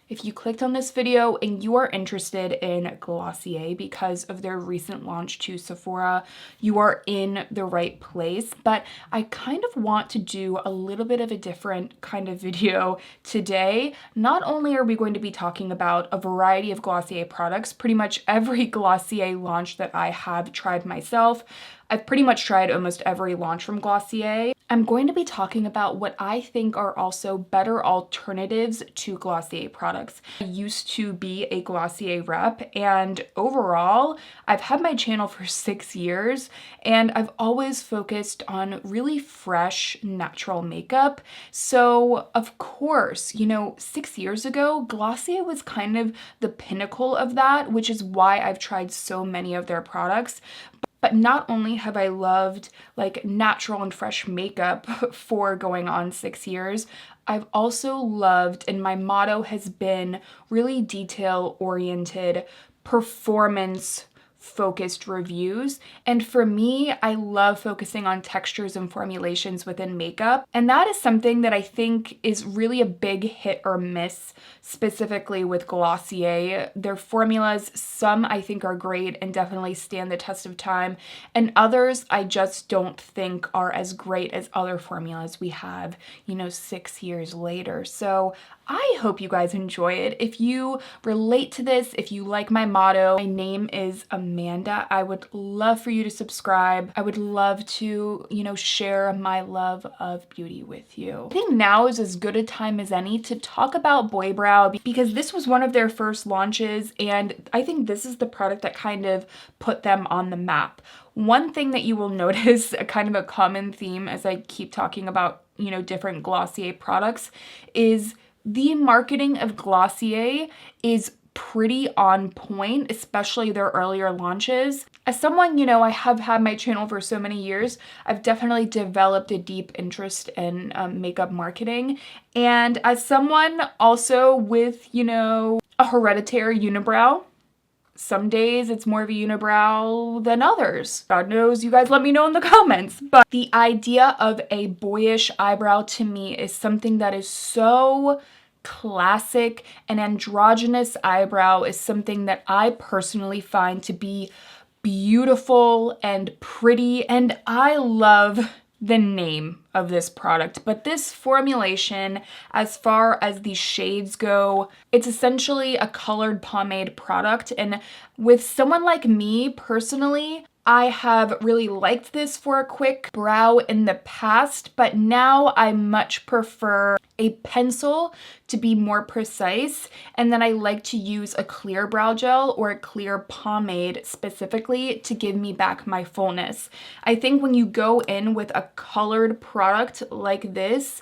If you clicked on this video and you are interested in Glossier because of their recent launch to Sephora, you are in the right place. But I kind of want to do a little bit of a different kind of video today. Not only are we going to be talking about a variety of Glossier products, pretty much every Glossier launch that I have tried myself. I've pretty much tried almost every launch from Glossier. I'm going to be talking about what I think are also better alternatives to Glossier products. I used to be a Glossier rep, and overall, I've had my channel for 6 years, and I've always focused on really fresh, natural makeup. So, of course, 6 years ago, Glossier was kind of the pinnacle of that, which is why I've tried so many of their products. But not only have I loved like natural and fresh makeup for going on 6 years, I've also loved, and my motto has been really detail-oriented, performance-focused reviews. And for me, I love focusing on textures and formulations within makeup. And that is something that I think is really a big hit or miss, specifically with Glossier. Their formulas, some I think are great and definitely stand the test of time, and others I just don't think are as great as other formulas we have, 6 years later. So I hope you guys enjoy it. If you relate to this, if you like my motto, my name is Amanda. I would love for you to subscribe. I would love to, share my love of beauty with you. I think now is as good a time as any to talk about Boy Brow because this was one of their first launches, and I think this is the product that kind of put them on the map. One thing that you will notice, a kind of a common theme as I keep talking about, different Glossier products, is the marketing of Glossier is pretty on point, especially their earlier launches. As someone, I have had my channel for so many years, I've definitely developed a deep interest in makeup marketing. And as someone also with, a hereditary unibrow, some days it's more of a unibrow than others. God knows, you guys let me know in the comments. But the idea of a boyish eyebrow to me is something that is so classic. An androgynous eyebrow is something that I personally find to be beautiful and pretty, and I love the name of this product. But this formulation, as far as the shades go, it's essentially a colored pomade product, and with someone like me personally, I have really liked this for a quick brow in the past, but now I much prefer a pencil to be more precise, and then I like to use a clear brow gel or a clear pomade specifically to give me back my fullness. I think when you go in with a colored product like this,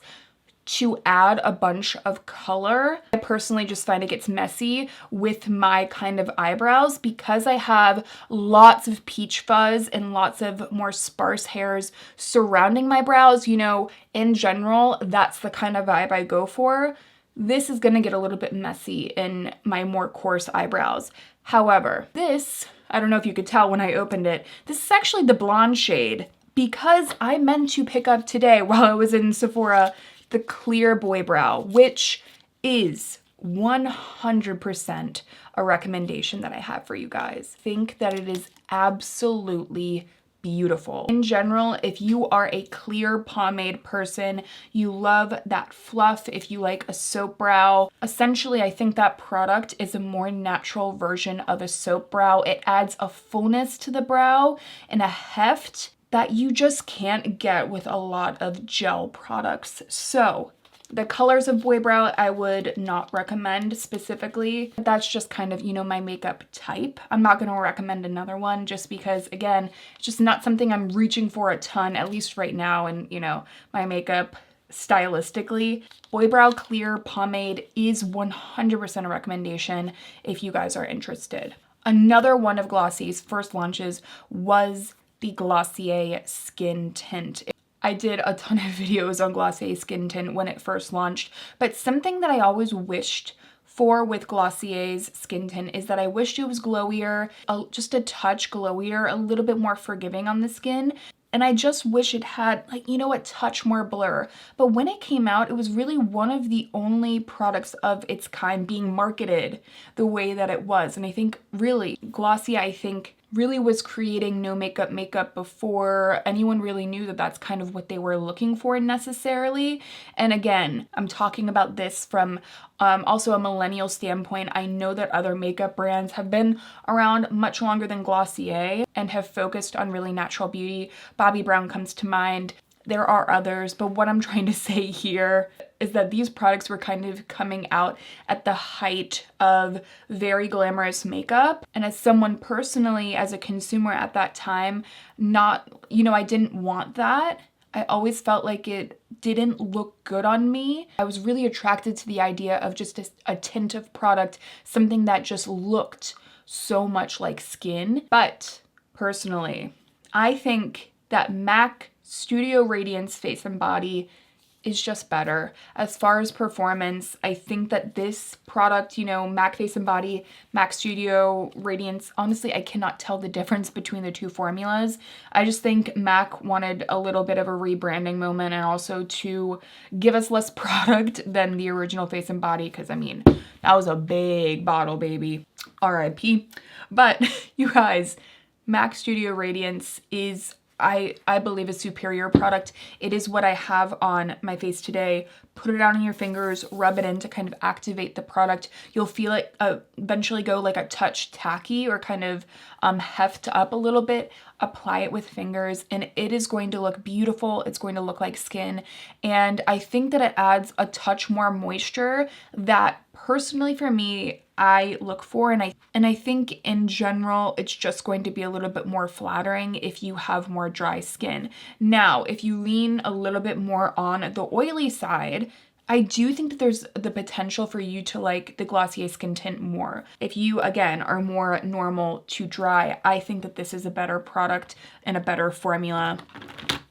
to add a bunch of color, I personally just find it gets messy with my kind of eyebrows because I have lots of peach fuzz and lots of more sparse hairs surrounding my brows. In general, that's the kind of vibe I go for. This is gonna get a little bit messy in my more coarse eyebrows. However, this, I don't know if you could tell when I opened it, this is actually the blonde shade because I meant to pick up today while I was in Sephora the clear boy brow, which is 100% a recommendation that I have for you guys. I think that it is absolutely beautiful. In general, if you are a clear pomade person, you love that fluff, if you like a soap brow, essentially I think that product is a more natural version of a soap brow. It adds a fullness to the brow and a heft that you just can't get with a lot of gel products. So the colors of Boy Brow I would not recommend specifically. That's just kind of, my makeup type. I'm not going to recommend another one just because, again, it's just not something I'm reaching for a ton, at least right now in, my makeup stylistically. Boy Brow Clear Pomade is 100% a recommendation if you guys are interested. Another one of Glossy's first launches was the Glossier Skin Tint. I did a ton of videos on Glossier Skin Tint when it first launched, but something that I always wished for with Glossier's Skin Tint is that I wished it was glowier, just a touch glowier, a little bit more forgiving on the skin. And I just wish it had, like, you know, a touch more blur. But when it came out, it was really one of the only products of its kind being marketed the way that it was. And I think really, Glossier, I think, really was creating no makeup before anyone really knew that that's kind of what they were looking for necessarily. And again, I'm talking about this from also a millennial standpoint. I know that other makeup brands have been around much longer than Glossier and have focused on really natural beauty. Bobbi Brown comes to mind. There are others, but what I'm trying to say here is that these products were kind of coming out at the height of very glamorous makeup. And as someone personally, as a consumer at that time, I didn't want that. I always felt like it didn't look good on me. I was really attracted to the idea of just a tint of product, something that just looked so much like skin. But personally, I think that MAC Studio Radiance Face and Body is just better. As far as performance, I think that this product, MAC Face and Body, MAC Studio Radiance, honestly, I cannot tell the difference between the two formulas. I just think MAC wanted a little bit of a rebranding moment and also to give us less product than the original Face and Body, because I mean, that was a big bottle, baby. RIP. But you guys, MAC Studio Radiance is I believe a superior product. It is what I have on my face today. Put it on your fingers, rub it in to kind of activate the product. You'll feel it eventually go like a touch tacky or kind of heft up a little bit. Apply it with fingers and it is going to look beautiful. It's going to look like skin. And I think that it adds a touch more moisture that personally for me, I look for, and I think in general it's just going to be a little bit more flattering if you have more dry skin. Now, if you lean a little bit more on the oily side, I do think that there's the potential for you to like the Glossier skin tint more. If you, again, are more normal to dry, I think that this is a better product and a better formula.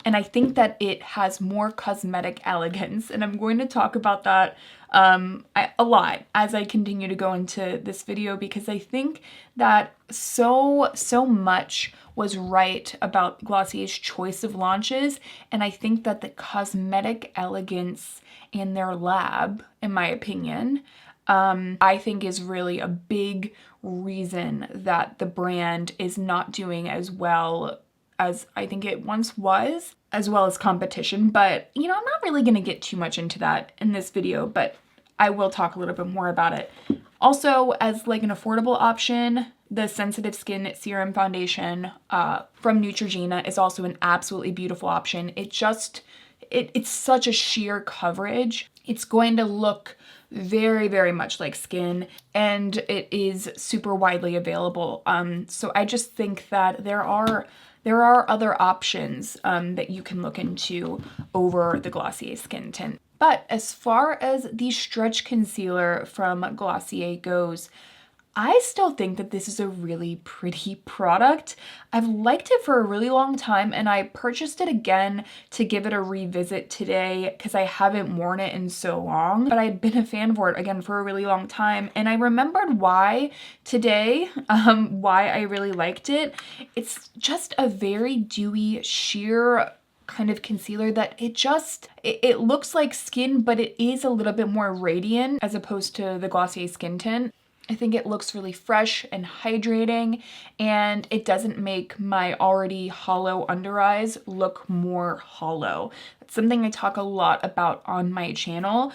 And I think that it has more cosmetic elegance, and I'm going to talk about that a lot as I continue to go into this video, because I think that so much was right about Glossier's choice of launches, and I think that the cosmetic elegance in their lab, in my opinion, I think is really a big reason that the brand is not doing as well as I think it once was, as well as competition. But, I'm not really going to get too much into that in this video, but I will talk a little bit more about it. Also, as like an affordable option, the Sensitive Skin Serum Foundation from Neutrogena is also an absolutely beautiful option. It's such a sheer coverage. It's going to look very, very much like skin, and it is super widely available. So I just think that there are other options that you can look into over the Glossier skin tint. But as far as the stretch concealer from Glossier goes, I still think that this is a really pretty product. I've liked it for a really long time, and I purchased it again to give it a revisit today because I haven't worn it in so long. But I'd been a fan for it again for a really long time, and I remembered why today, why I really liked it. It's just a very dewy, sheer kind of concealer that it looks like skin, but it is a little bit more radiant as opposed to the Glossier skin tint. I think it looks really fresh and hydrating, and it doesn't make my already hollow under eyes look more hollow. That's something I talk a lot about on my channel.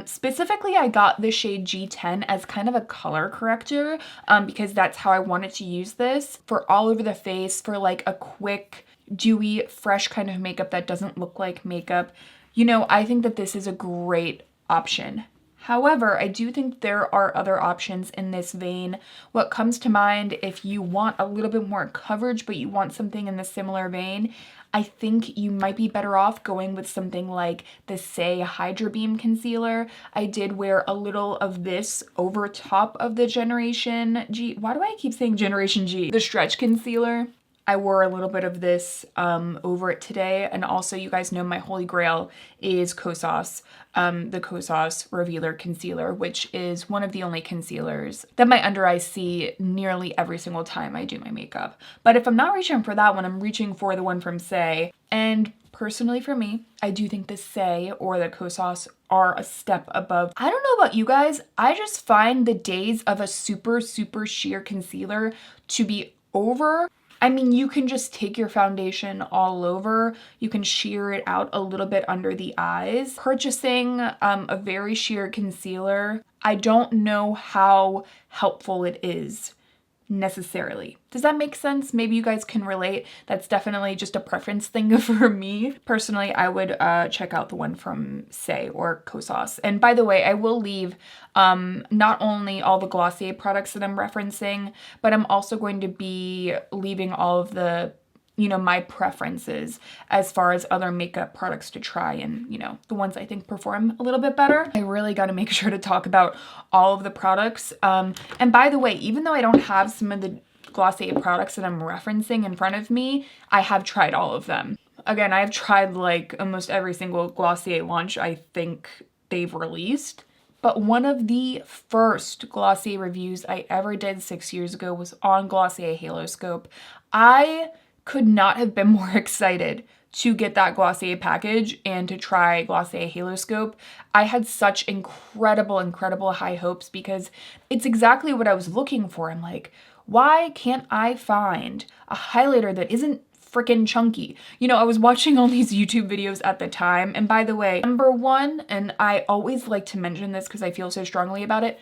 Specifically, I got the shade G10 as kind of a color corrector because that's how I wanted to use this for all over the face, for like a quick, dewy, fresh kind of makeup that doesn't look like makeup. I think that this is a great option. However, I do think there are other options in this vein. What comes to mind, if you want a little bit more coverage, but you want something in the similar vein, I think you might be better off going with something like the Say Hydra Beam Concealer. I did wear a little of this over top of the Generation G. Why do I keep saying Generation G? The Stretch Concealer. I wore a little bit of this over it today. And also, you guys know my holy grail is Kosas, the Kosas Revealer Concealer, which is one of the only concealers that my under eyes see nearly every single time I do my makeup. But if I'm not reaching for that one, I'm reaching for the one from Say. And personally for me, I do think the Say or the Kosas are a step above. I don't know about you guys, I just find the days of a super, super sheer concealer to be over. I mean, you can just take your foundation all over. You can sheer it out a little bit under the eyes. Purchasing a very sheer concealer, I don't know how helpful it is necessarily. Does that make sense? Maybe you guys can relate. That's definitely just a preference thing for me. Personally, I would check out the one from Say or Kosas. And by the way, I will leave not only all the Glossier products that I'm referencing, but I'm also going to be leaving all of the, you know, my preferences as far as other makeup products to try and, you know, the ones I think perform a little bit better. I really got to make sure to talk about all of the products. And by the way, even though I don't have some of the Glossier products that I'm referencing in front of me, I have tried all of them. Again, I've tried like almost every single Glossier launch I think they've released. But one of the first Glossier reviews I ever did 6 years ago was on Glossier Haloscope. I could not have been more excited to get that Glossier package and to try Glossier Haloscope. I had such incredible, incredible high hopes because it's exactly what I was looking for. I'm like, why can't I find a highlighter that isn't freaking chunky? You know, I was watching all these YouTube videos at the time. And by the way, number one, and I always like to mention this because I feel so strongly about it,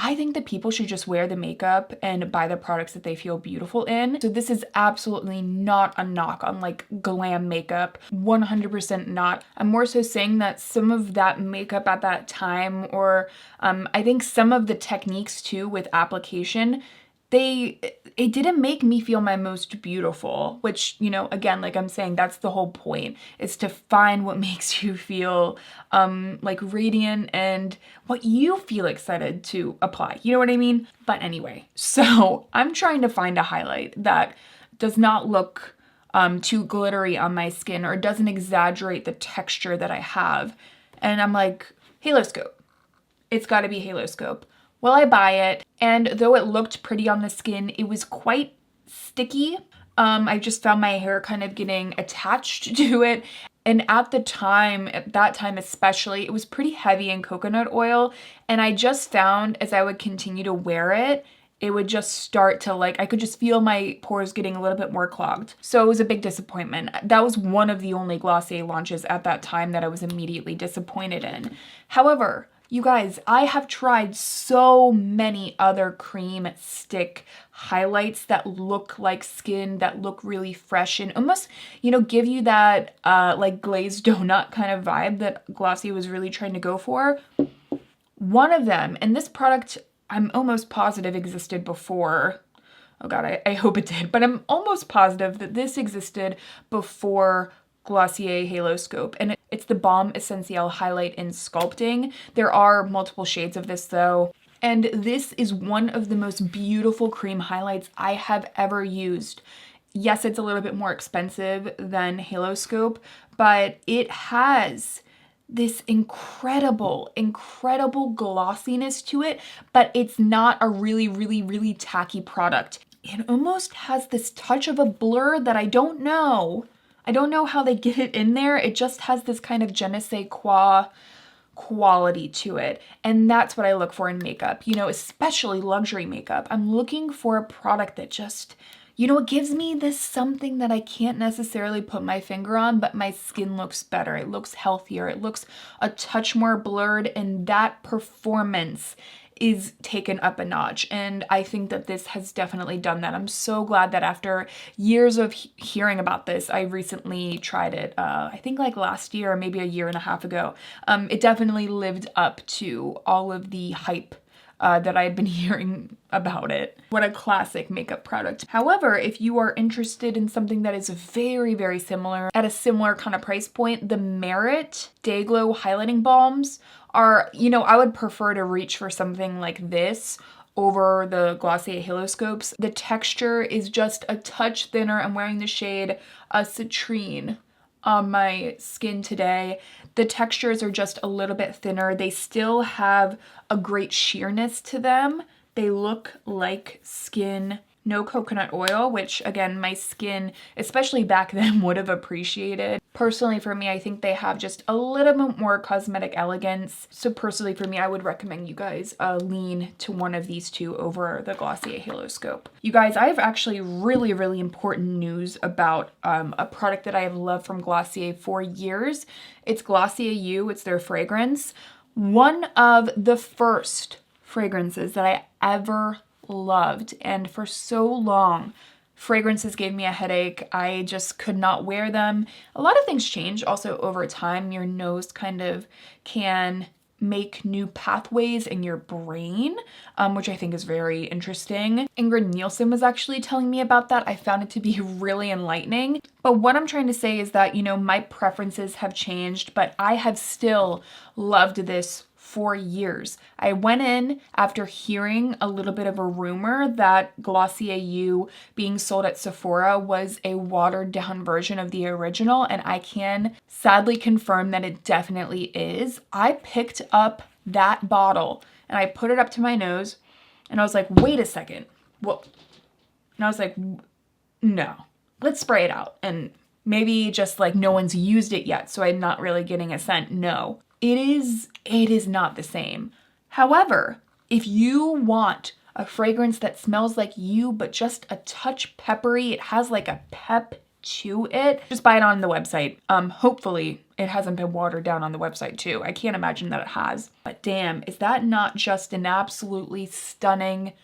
I think that people should just wear the makeup and buy the products that they feel beautiful in. So this is absolutely not a knock on like glam makeup, 100% not. I'm more so saying that some of that makeup at that time, or I think some of the techniques too with application, it didn't make me feel my most beautiful, which, you know, again, like I'm saying, that's the whole point, is to find what makes you feel like radiant and what you feel excited to apply. You know what I mean? But anyway, so I'm trying to find a highlight that does not look too glittery on my skin or doesn't exaggerate the texture that I have. And I'm like, Haloscope. It's got to be Haloscope. Well, I buy it, and though it looked pretty on the skin, it was quite sticky. I just found my hair kind of getting attached to it. And at that time especially, it was pretty heavy in coconut oil. And I just found as I would continue to wear it, it would just start to like, I could just feel my pores getting a little bit more clogged. So it was a big disappointment. That was one of the only Glossier launches at that time that I was immediately disappointed in. However, you guys, I have tried so many other cream stick highlights that look like skin, that look really fresh and almost, you know, give you that like glazed donut kind of vibe that Glossier was really trying to go for. One of them, and this product I'm almost positive existed before. Oh God, I hope it did, but I'm almost positive that this existed before Glossier Haloscope, and it's the Balm Essentiel Highlight in Sculpting. There are multiple shades of this though, and this is one of the most beautiful cream highlights I have ever used. Yes, it's a little bit more expensive than Haloscope, but it has this incredible, incredible glossiness to it, but it's not a really, really, really tacky product. It almost has this touch of a blur that I don't know how they get it in there. It just has this kind of je ne sais quoi quality to it. And that's what I look for in makeup, you know, especially luxury makeup. I'm looking for a product that just, you know, it gives me this something that I can't necessarily put my finger on, but my skin looks better. It looks healthier. It looks a touch more blurred, and that performance is taken up a notch. And I think that this has definitely done that. I'm so glad that after years of hearing about this, I recently tried it, I think like last year or maybe a year and a half ago. It definitely lived up to all of the hype that I had been hearing about it. What a classic makeup product. However, if you are interested in something that is very, very similar at a similar kind of price point, the Merit Day Glow highlighting balms are, you know, I would prefer to reach for something like this over the Glossier Halo Scopes. The texture is just a touch thinner. I'm wearing the shade Citrine on my skin today. The textures are just a little bit thinner. They still have a great sheerness to them. They look like skin, no coconut oil, which again, my skin, especially back then, would have appreciated. Personally for me, I think they have just a little bit more cosmetic elegance. So personally for me, I would recommend you guys lean to one of these two over the Glossier Halo Scope. You guys, I have actually really, really important news about a product that I have loved from Glossier for years. It's Glossy Au, it's their fragrance. One of the first fragrances that I ever loved, and for so long fragrances gave me a headache. I just could not wear them. A lot of things change also over time. Your nose kind of can make new pathways in your brain, which I think is very interesting. Ingrid Nielsen was actually telling me about that. I found it to be really enlightening. But what I'm trying to say is that, you know, my preferences have changed, but I have still loved this for years. I went in after hearing a little bit of a rumor that Glossy Au being sold at Sephora was a watered down version of the original, and I can sadly confirm that it definitely is. I picked up that bottle and I put it up to my nose and I was like, wait a second. What? And I was like, no, let's spray it out. And maybe just like no one's used it yet, so I'm not really getting a scent. No. It is not the same. However, if you want a fragrance that smells like you, but just a touch peppery, it has like a pep to it, just buy it on the website. Hopefully it hasn't been watered down on the website too. I can't imagine that it has. But damn, is that not just an absolutely stunning,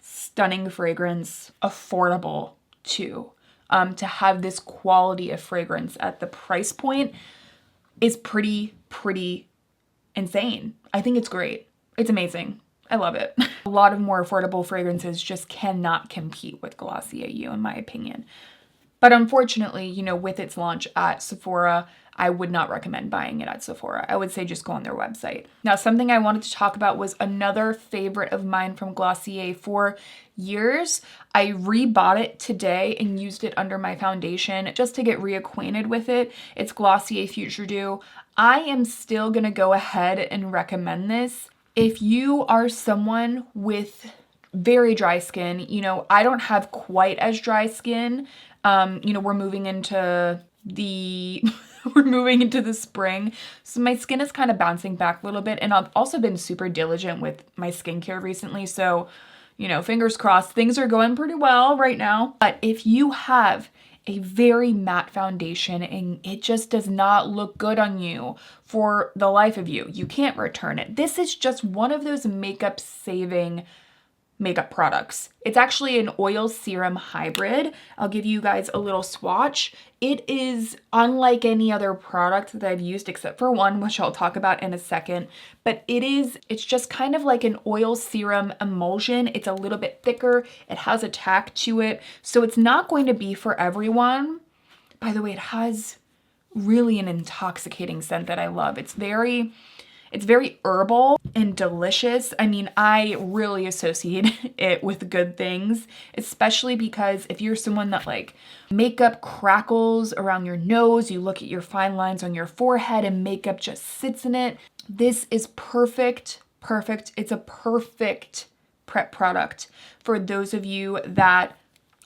stunning fragrance, affordable too? To have this quality of fragrance at the price point is pretty insane. I think it's great. It's amazing. I love it. A lot of more affordable fragrances just cannot compete with Glossy Au in my opinion. But unfortunately, you know, with its launch at Sephora, I would not recommend buying it at Sephora. I would say just go on their website. Now, something I wanted to talk about was another favorite of mine from Glossier for years. I rebought it today and used it under my foundation just to get reacquainted with it. It's Glossy Future. I am still gonna go ahead and recommend this. If you are someone with very dry skin, you know, I don't have quite as dry skin. You know, we're moving into the spring, so my skin is kind of bouncing back a little bit, and I've also been super diligent with my skincare recently, so, you know, fingers crossed, things are going pretty well right now. But if you have a very matte foundation and it just does not look good on you for the life of you, you can't return it. This is just one of those makeup saving makeup products. It's actually an oil serum hybrid. I'll give you guys a little swatch. It is unlike any other product that I've used except for one, which I'll talk about in a second, but it's just kind of like an oil serum emulsion. It's a little bit thicker. It has a tack to it. So it's not going to be for everyone. By the way, it has really an intoxicating scent that I love. It's very herbal and delicious. I mean, I really associate it with good things, especially because if you're someone that like makeup crackles around your nose, you look at your fine lines on your forehead and makeup just sits in it, this is perfect. It's a perfect prep product for those of you that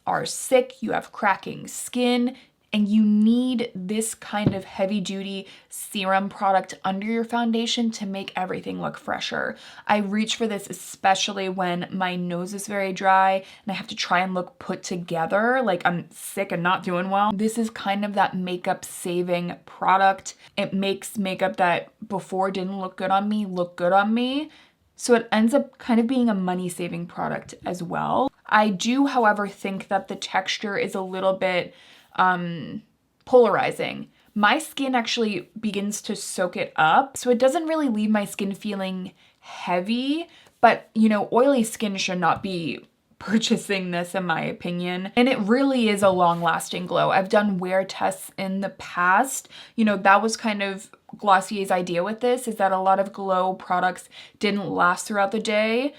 are sick, you have cracking skin, and you need this kind of heavy duty serum product under your foundation to make everything look fresher. I reach for this especially when my nose is very dry and I have to try and look put together, like I'm sick and not doing well. This is kind of that makeup saving product. It makes makeup that before didn't look good on me, So it ends up kind of being a money saving product as well. I do, however, think that the texture is a little bit polarizing. My skin actually begins to soak it up, so it doesn't really leave my skin feeling heavy, but you know, oily skin should not be purchasing this in my opinion. And it really is a long-lasting glow. I've done wear tests in the past. You know, that was kind of Glossier's idea with this, is that a lot of glow products didn't last throughout the day.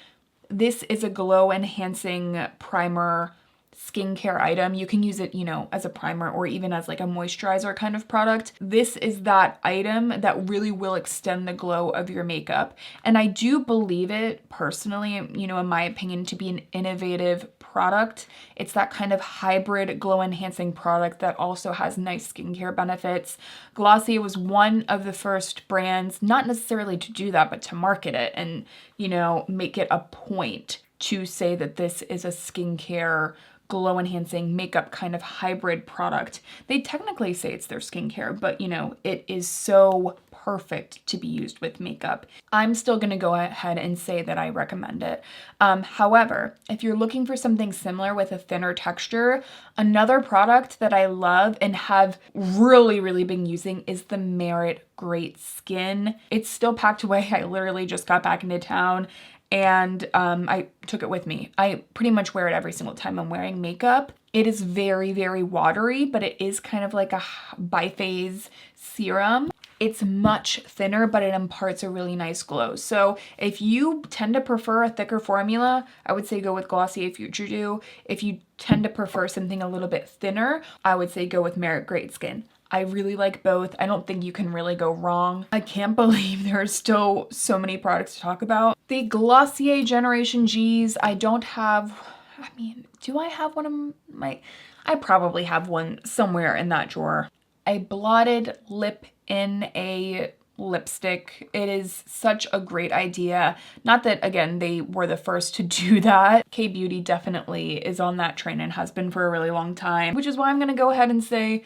this is a glow enhancing primer skincare item. You can use it, you know, as a primer or even as like a moisturizer kind of product. This is that item that really will extend the glow of your makeup. And I do believe it personally, you know, in my opinion, to be an innovative product. It's that kind of hybrid glow enhancing product that also has nice skincare benefits. Glossier was one of the first brands, not necessarily to do that, but to market it and, you know, make it a point to say that this is a skincare glow enhancing makeup kind of hybrid product. They technically say it's their skincare, but you know, it is so perfect to be used with makeup. I'm still gonna go ahead and say that I recommend it. However, if you're looking for something similar with a thinner texture, another product that I love and have really been using is the Merit Great Skin. It's still packed away. I literally just got back into town and I took it with me. I pretty much wear it every single time I'm wearing makeup. It is very watery, but it is kind of like a biphase serum. It's much thinner, but it imparts a really nice glow. So if you tend to prefer a thicker formula, I would say go with Glossy Future. If you tend to prefer something a little bit thinner, I would say go with Merit Great Skin. I really like both. I don't think you can really go wrong. I can't believe there are still so many products to talk about. The Glossier Generation Gs, I don't have, I mean, do I have one of my, I probably have one somewhere in that drawer. A blotted lip in a lipstick. It is such a great idea. Not that, again, they were the first to do that. K-Beauty definitely is on that train and has been for a really long time, which is why I'm gonna go ahead and say,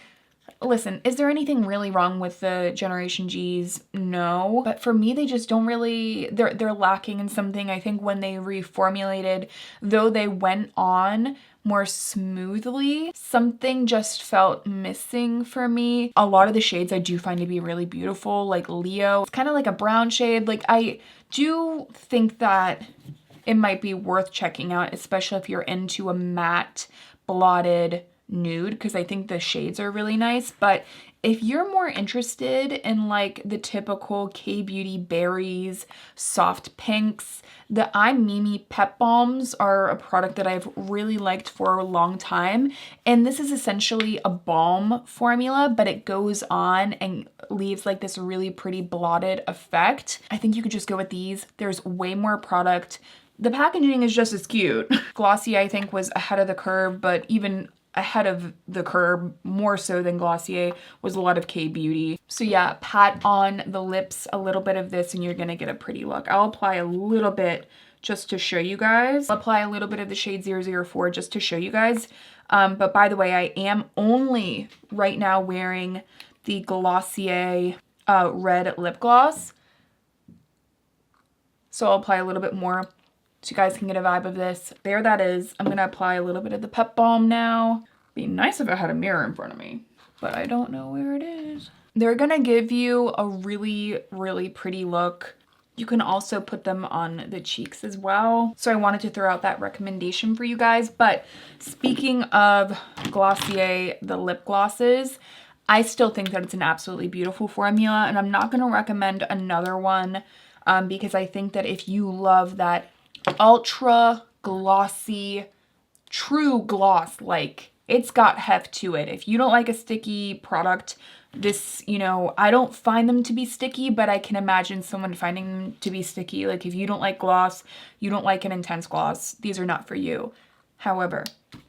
listen, is there anything really wrong with the Generation Gs? No. But for me, they just don't really, they're lacking in something. I think when they reformulated, though they went on more smoothly, something just felt missing for me. A lot of the shades I do find to be really beautiful, like Leo. It's kind of like a brown shade. Like, I do think that it might be worth checking out, especially if you're into a matte blotted nude, because I think the shades are really nice. But if you're more interested in like the typical K-Beauty berries, soft pinks, the I'm Mimi Pep Balms are a product that I've really liked for a long time. And this is essentially a balm formula, but it goes on and leaves like this really pretty blotted effect. I think you could just go with these. There's way more product. The packaging is just as cute. Glossy, I think, was ahead of the curve, but even ahead of the curve, more so than Glossier, was a lot of K-Beauty. So yeah, pat on the lips a little bit of this and you're gonna get a pretty look. I'll apply a little bit just to show you guys. I'll apply a little bit of the shade 004 just to show you guys. But by the way, I am only right now wearing the Glossier red lip gloss. So I'll apply a little bit more so you guys can get a vibe of this. There that is. I'm gonna apply a little bit of the Pep Balm now. Be nice if I had a mirror in front of me, but I don't know where it is. They're gonna give you a really pretty look. You can also put them on the cheeks as well. So I wanted to throw out that recommendation for you guys. But speaking of Glossier, the lip glosses, I still think that it's an absolutely beautiful formula, and I'm not gonna recommend another one because I think that if you love that ultra glossy, true gloss, like, it's got heft to it. If you don't like a sticky product, this, you know, I don't find them to be sticky, but I can imagine someone finding them to be sticky. Like, if you don't like gloss, you don't like an intense gloss, these are not for you. However,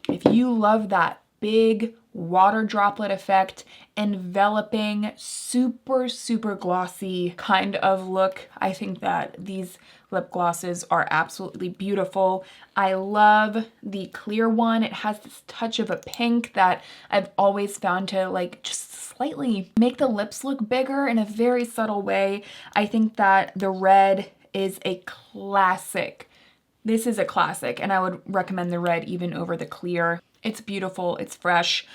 if you love that big water droplet effect, enveloping, super glossy kind of look, I think that these lip glosses are absolutely beautiful. I love the clear one. It has this touch of a pink that I've always found to like just slightly make the lips look bigger in a very subtle way. I think that the red is a classic. This is a classic, and I would recommend the red even over the clear. It's beautiful, it's fresh,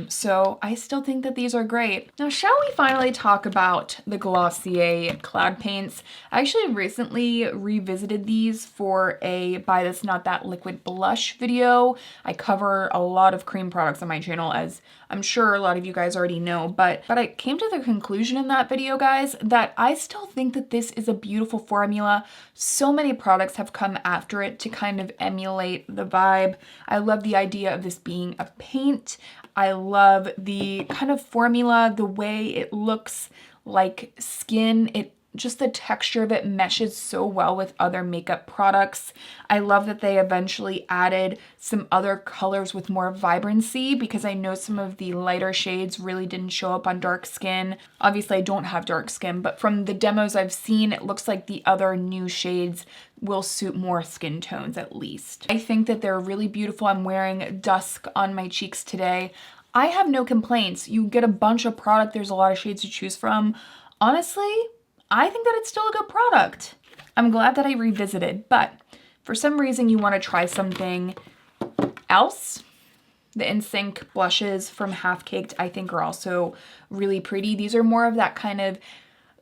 so I still think that these are great. Now, shall we finally talk about the Glossier Cloud Paints? I actually recently revisited these for a Buy This Not That Liquid Blush video. I cover a lot of cream products on my channel, as I'm sure a lot of you guys already know, but I came to the conclusion in that video, guys, that I still think that this is a beautiful formula. So many products have come after it to kind of emulate the vibe. I love the idea of this being a paint. I love the kind of formula, the way it looks like skin. Just the texture of it meshes so well with other makeup products. I love that they eventually added some other colors with more vibrancy, because I know some of the lighter shades really didn't show up on dark skin. Obviously, I don't have dark skin, but from the demos I've seen, it looks like the other new shades will suit more skin tones at least. I think that they're really beautiful. I'm wearing dusk on my cheeks today. I have no complaints. You get a bunch of product. There's a lot of shades to choose from. Honestly, I think that it's still a good product. I'm glad that I revisited, but for some reason you want to try something else. The NSYNC blushes from Half Caked I think are also really pretty. These are more of that kind of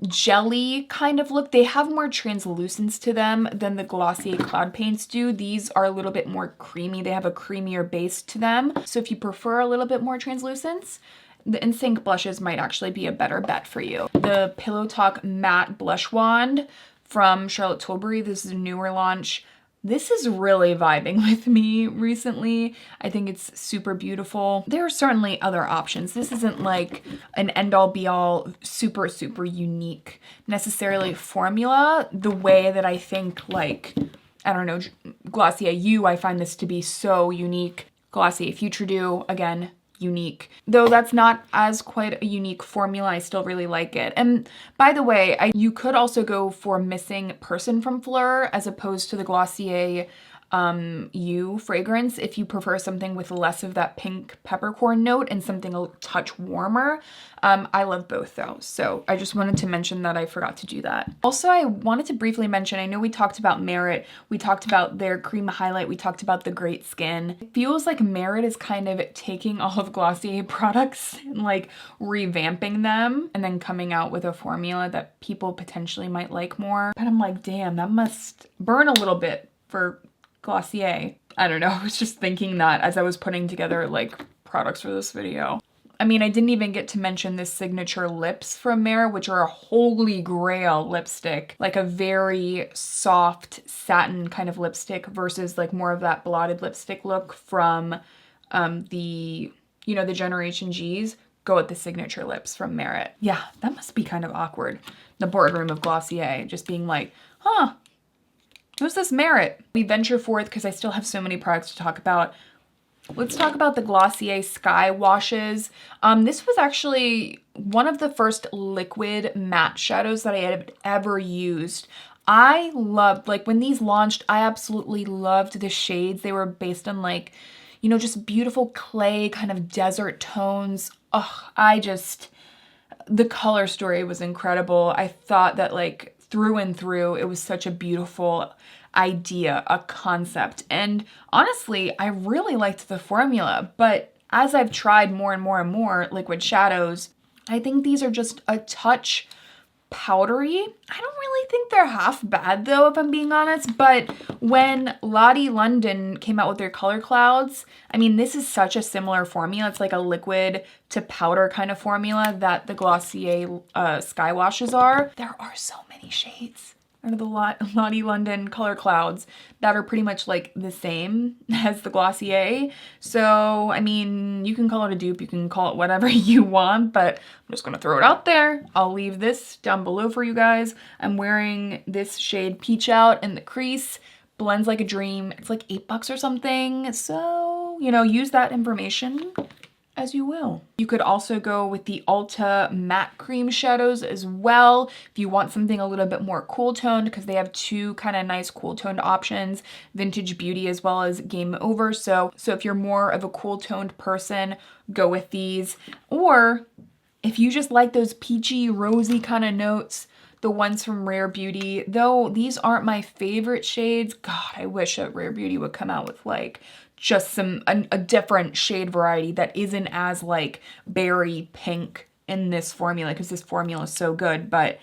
jelly kind of look. They have more translucence to them than the Glossier Cloud Paints do. These are a little bit more creamy. They have a creamier base to them. So if you prefer a little bit more translucence, the NSYNC blushes might actually be a better bet for you. The Pillow Talk Matte Blush Wand from Charlotte Tilbury. This is a newer launch. This is really vibing with me recently. I think it's super beautiful. There are certainly other options. This isn't like an end-all be-all super, super unique necessarily formula, the way that I think like, I don't know, Glossy Au, I find this to be so unique. Glossy Future do, again, unique. Though that's not as quite a unique formula, I still really like it. And by the way, you could also go for Missing Person from Fleur as opposed to the Glossier You fragrance if you prefer something with less of that pink peppercorn note and something a touch warmer. I love both though, so I just wanted to mention that I forgot to do that. Also, I wanted to briefly mention, I know we talked about Merit, we talked about their cream highlight, we talked about the Great Skin. It feels like Merit is kind of taking all of Glossier products and like revamping them and then coming out with a formula that people potentially might like more. But I'm like, damn, that must burn a little bit for Glossier. I don't know, I was just thinking that as I was putting together like products for this video. I mean, I didn't even get to mention this signature lips from Merit, which are a holy grail lipstick, like a very soft satin kind of lipstick versus like more of that blotted lipstick look from the Generation G's. Go with the signature lips from Merit. Yeah, that must be kind of awkward. The boardroom of Glossier just being like, huh, who's this Merit? We venture forth because I still have so many products to talk about. Let's talk about the Glossier Sky Washes. This was actually one of the first liquid matte shadows that I had ever used. I loved, like when these launched, I absolutely loved the shades. They were based on like, you know, just beautiful clay kind of desert tones. Oh, the color story was incredible. I thought that like through and through, it was such a beautiful idea, a concept. And honestly, I really liked the formula, but as I've tried more and more and more liquid shadows, I think these are just a touch powdery. I don't really think they're half bad though, if I'm being honest, but when Lottie London came out with their color clouds, I mean, this is such a similar formula. It's like a liquid to powder kind of formula that the Glossier Sky Washes are. There are so many shades out of the Lottie London color clouds that are pretty much like the same as the Glossier. So, I mean, you can call it a dupe, you can call it whatever you want, but I'm just gonna throw it out there. I'll leave this down below for you guys. I'm wearing this shade Peach Out in the crease. Blends like a dream. It's like $8 or something. So, you know, use that information as you will. You could also go with the Ulta matte cream shadows as well if you want something a little bit more cool toned, because they have two kind of nice cool toned options, Vintage Beauty as well as Game Over. So if you're more of a cool toned person, go with these. Or if you just like those peachy, rosy kind of notes, the ones from Rare Beauty, though these aren't my favorite shades. God, I wish that Rare Beauty would come out with like just a different shade variety that isn't as like berry pink in this formula, because this formula is so good. But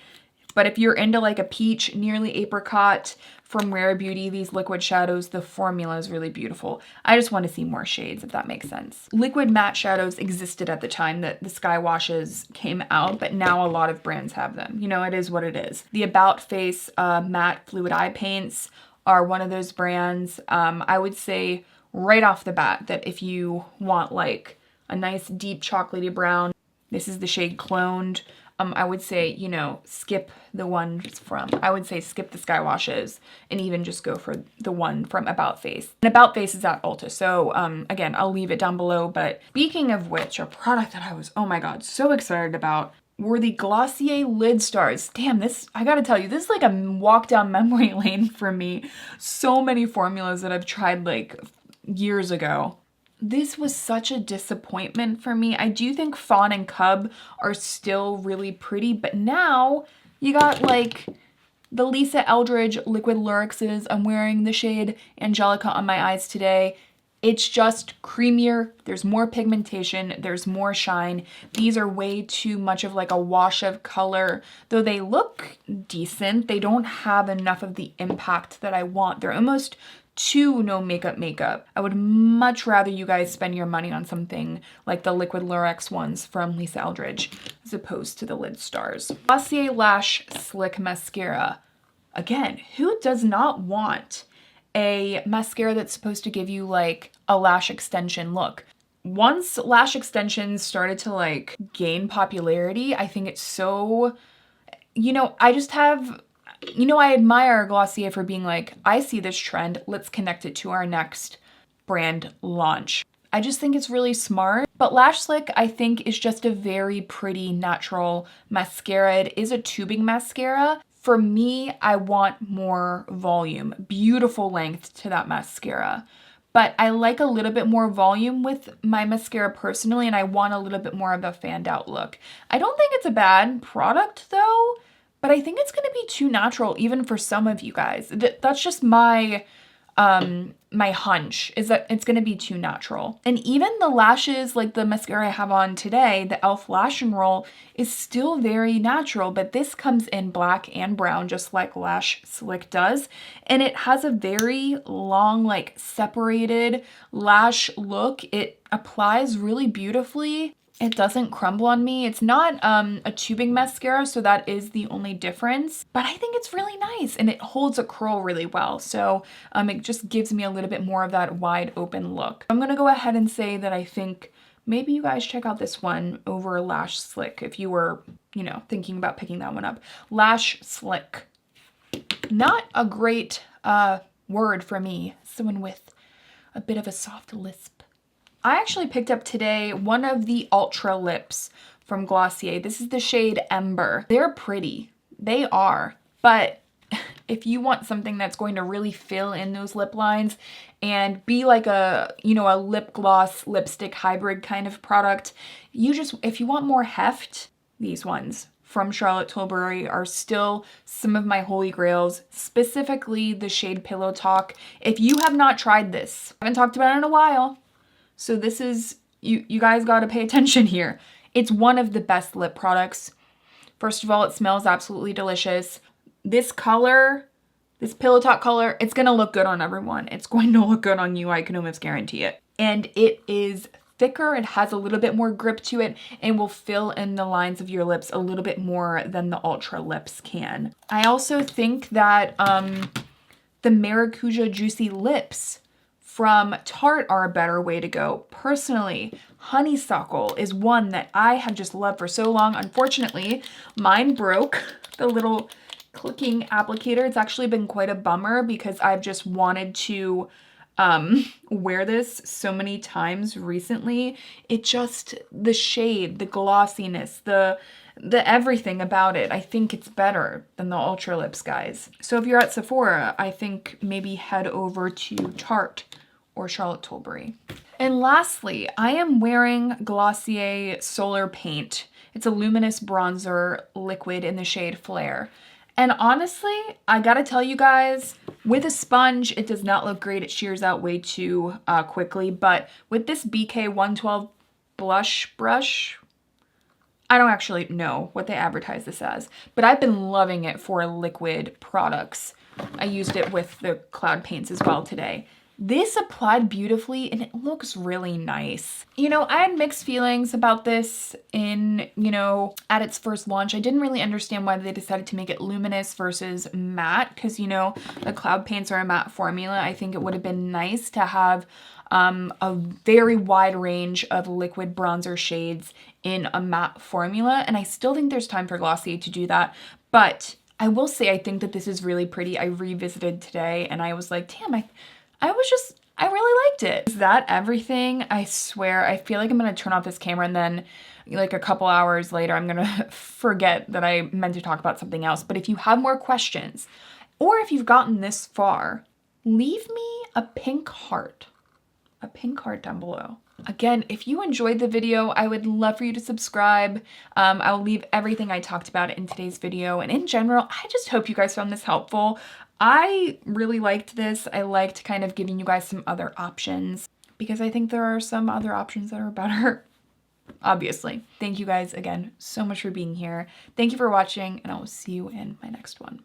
if you're into like a peach, nearly apricot from Rare Beauty, these liquid shadows, the formula is really beautiful. I just want to see more shades, if that makes sense. Liquid matte shadows existed at the time that the Sky Washes came out, but now a lot of brands have them. You know, it is what it is. The About Face matte fluid eye paints are one of those brands. I would say right off the bat that if you want like a nice deep chocolatey brown, this is the shade Cloned. I would say, you know, skip the one from, I would say skip the Sky Washes and even just go for the one from About Face. And About Face is at Ulta, so again, I'll leave it down below. But speaking of which, a product that I was, oh my god, so excited about were the Glossier lid stars. Damn, this, I gotta tell you, this is like a walk down memory lane for me. So many formulas that I've tried like years ago. This was such a disappointment for me. I do think Fawn and Cub are still really pretty, but now you got like the Lisa Eldridge liquid Lurexes. I'm wearing the shade Angelica on my eyes today. It's just creamier, there's more pigmentation, there's more shine. These are way too much of like a wash of color. Though they look decent, they don't have enough of the impact that I want. They're almost too no makeup. I would much rather you guys spend your money on something like the liquid Lurex ones from Lisa Eldridge as opposed to the lid stars. Glossier Lash Slick Mascara. Again, who does not want a mascara that's supposed to give you like a lash extension look? Once lash extensions started to like gain popularity, I think it's so, you know, I just have, you know, I admire Glossier for being like, I see this trend, let's connect it to our next brand launch. I just think it's really smart. But Lash Slick, I think, is just a very pretty natural mascara. It is a tubing mascara. For me, I want more volume, beautiful length to that mascara. But I like a little bit more volume with my mascara personally, and I want a little bit more of a fanned out look. I don't think it's a bad product though, but I think it's gonna be too natural even for some of you guys. That's just my my hunch, is that it's gonna be too natural. And even the lashes, like the mascara I have on today, the e.l.f. Lash Roll, is still very natural, but this comes in black and brown, just like Lash Slick does. And it has a very long, like separated lash look. It applies really beautifully. It doesn't crumble on me. It's not a tubing mascara, so that is the only difference. But I think it's really nice and it holds a curl really well. So it just gives me a little bit more of that wide open look. I'm gonna go ahead and say that I think maybe you guys check out this one over Lash Slick if you were, you know, thinking about picking that one up. Lash Slick. Not a great word for me, someone with a bit of a soft lisp. I actually picked up today one of the Ultra Lips from Glossier. This is the shade Ember. They're pretty. They are. But if you want something that's going to really fill in those lip lines and be like a, you know, a lip gloss lipstick hybrid kind of product, if you want more heft, these ones from Charlotte Tilbury are still some of my holy grails, specifically the shade Pillow Talk. If you have not tried this, I haven't talked about it in a while, so this is, you guys gotta pay attention here. It's one of the best lip products. First of all, it smells absolutely delicious. This color, this Pillow Talk color, it's gonna look good on everyone. It's going to look good on you, I can almost guarantee it. And it is thicker, it has a little bit more grip to it, and will fill in the lines of your lips a little bit more than the Ultra Lips can. I also think that the Maracuja Juicy Lips from Tarte are a better way to go. Personally, Honeysuckle is one that I have just loved for so long. Unfortunately, mine broke, the little clicking applicator. It's actually been quite a bummer because I've just wanted to wear this so many times recently. It just, the shade, the glossiness, the everything about it, I think it's better than the Ultra Lips, guys. So if you're at Sephora, I think maybe head over to Tarte or Charlotte Tilbury. And lastly, I am wearing Glossier Solar Paint. It's a luminous bronzer liquid in the shade Flare. And honestly, I gotta tell you guys, with a sponge, it does not look great. It shears out way too quickly. But with this BK 112 blush brush, I don't actually know what they advertise this as, but I've been loving it for liquid products. I used it with the cloud paints as well today. This applied beautifully and it looks really nice. You know, I had mixed feelings about this in, you know, at its first launch. I didn't really understand why they decided to make it luminous versus matte because, you know, the cloud paints are a matte formula. I think it would have been nice to have a very wide range of liquid bronzer shades in a matte formula. And I still think there's time for Glossier to do that. But I will say I think that this is really pretty. I revisited today and I was like, damn, I really liked it. Is that everything? I swear, I feel like I'm gonna turn off this camera and then like a couple hours later, I'm gonna forget that I meant to talk about something else. But if you have more questions, or if you've gotten this far, leave me a pink heart down below. Again, if you enjoyed the video, I would love for you to subscribe. I will leave everything I talked about in today's video. And in general, I just hope you guys found this helpful. I really liked this. I liked kind of giving you guys some other options because I think there are some other options that are better, obviously. Thank you guys again so much for being here. Thank you for watching, and I will see you in my next one.